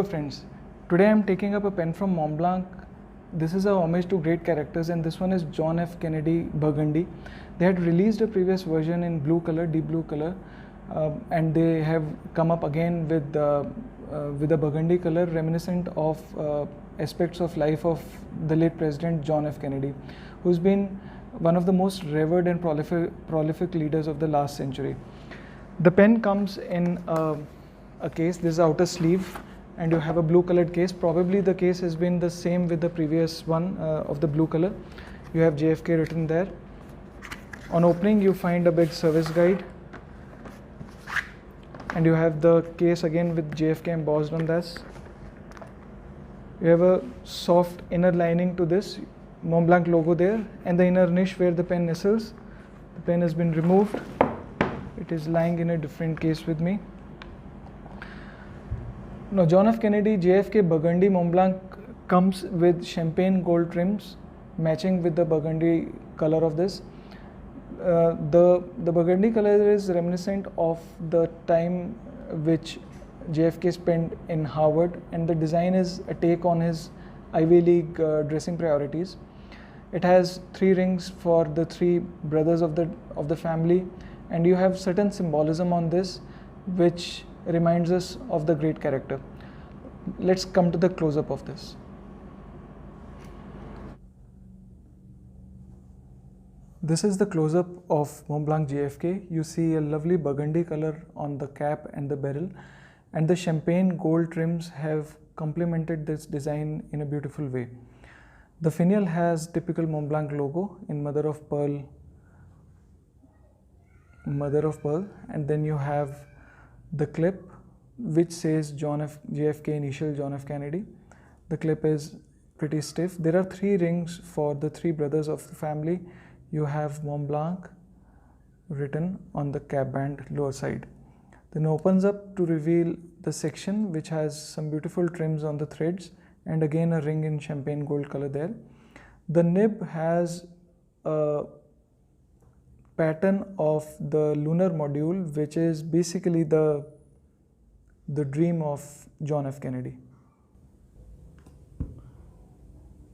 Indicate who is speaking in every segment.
Speaker 1: friends, today I am taking up a pen from Montblanc. This is a homage to great characters, and this one is John F. Kennedy Burgundy. They had released a previous version in blue color, deep blue color, and they have come up again with a burgundy color reminiscent of aspects of life of the late President John F. Kennedy, who's been one of the most revered and prolific leaders of the last century. The pen comes in a case. This is outer sleeve, and you have a blue colored case. Probably the case has been the same with the previous one of the blue color. You have JFK written there. On opening, you find a big service guide, and you have the case again with JFK embossed on this. You have a soft inner lining to this Montblanc logo there, and the inner niche where the pen nestles. The pen has been removed. It is lying in a different case with me. Now, John F. Kennedy JFK Burgundy Montblanc comes with champagne gold trims matching with the burgundy color of this. The burgundy color is reminiscent of the time which JFK spent in Harvard, and the design is a take on his Ivy League dressing priorities. It has 3 rings for the 3 brothers of the family, and you have certain symbolism on this which reminds us of the great character. Let's come to the close-up of this. This is the close-up of Montblanc JFK. You see a lovely burgundy color on the cap and the barrel, and the champagne gold trims have complemented this design in a beautiful way. The finial has typical Montblanc logo in mother of pearl, and then you have the clip which says JFK initial John F. Kennedy. The clip is pretty stiff. There are 3 rings for the 3 brothers of the family. You have Montblanc written on the cap band lower side. Then opens up to reveal the section which has some beautiful trims on the threads, and again a ring in champagne gold color there. The nib has a pattern of the lunar module, which is basically the dream of John F. Kennedy.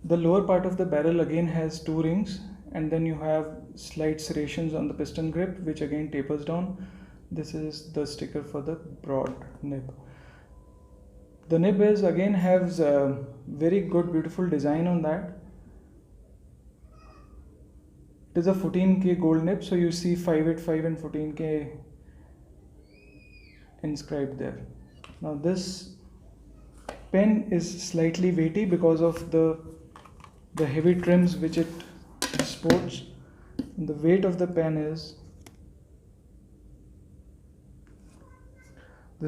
Speaker 1: The lower part of the barrel again has 2 rings, and then you have slight serrations on the piston grip, which again tapers down. This is the sticker for the broad nib. The nib again has a very good, beautiful design on that. It is a 14K gold nib, so you see 585 and 14K inscribed there. Now this pen is slightly weighty because of the heavy trims which it sports. And the weight of the pen is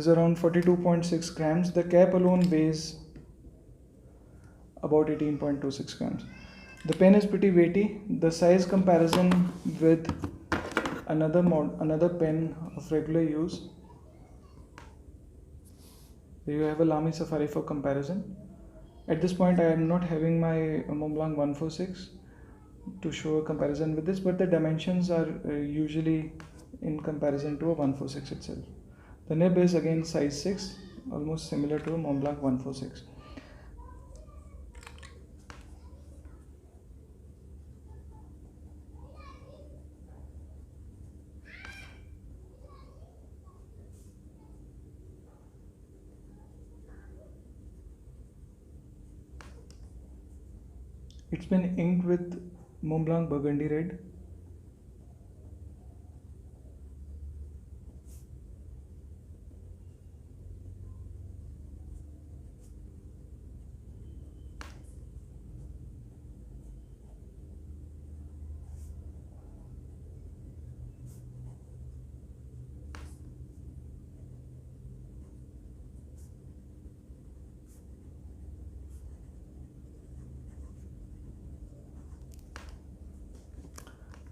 Speaker 1: around 42.6 grams. The cap alone weighs about 18.26 grams. The pen is pretty weighty. The size comparison with another pen of regular use. Here you have a Lamy Safari for comparison. At this point, I am not having my Montblanc 146 to show a comparison with this, but the dimensions are usually in comparison to a 146 itself. The nib is again size 6, almost similar to a Montblanc 146. It's been inked with Montblanc Burgundy Red.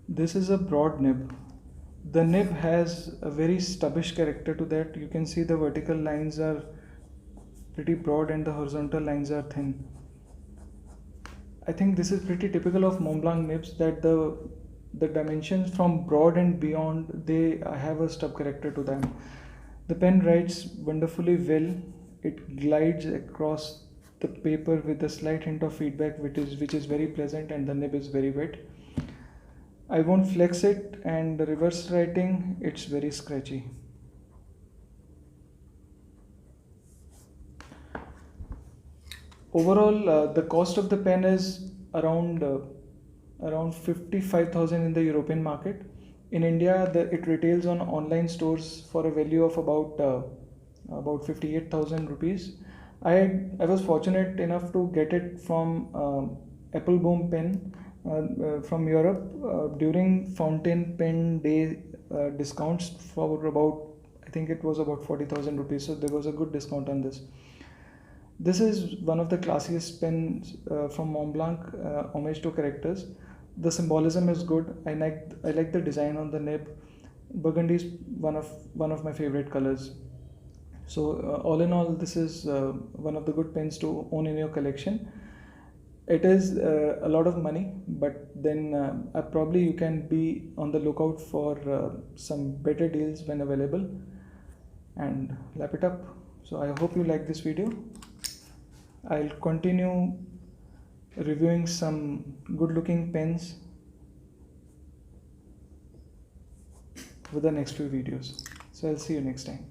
Speaker 1: This is a broad nib. The nib has a very stubbish character to that. You can see the vertical lines are pretty broad and the horizontal lines are thin. I think this is pretty typical of Montblanc nibs, that the dimensions from broad and beyond, they have a stub character to them. The pen writes wonderfully well, it glides across the paper with a slight hint of feedback, which is very pleasant, and the nib is very wet. I won't flex it, and the reverse writing, it's very scratchy. Overall, the cost of the pen is around 55,000 in the European market. In India, it retails on online stores for a value of about 58,000 rupees. I was fortunate enough to get it from Appleboom Pen from Europe during Fountain Pen Day discounts for about, I think it was about 40,000 rupees. So there was a good discount on this. This is one of the classiest pens from Montblanc, homage to characters. The symbolism is good. I like the design on the nib. Burgundy is one of my favorite colors. So all in all, this is one of the good pens to own in your collection. It is a lot of money, but then probably you can be on the lookout for some better deals when available, and lap it up. So I hope you like this video. I'll continue reviewing some good looking pens with the next few videos. So I'll see you next time.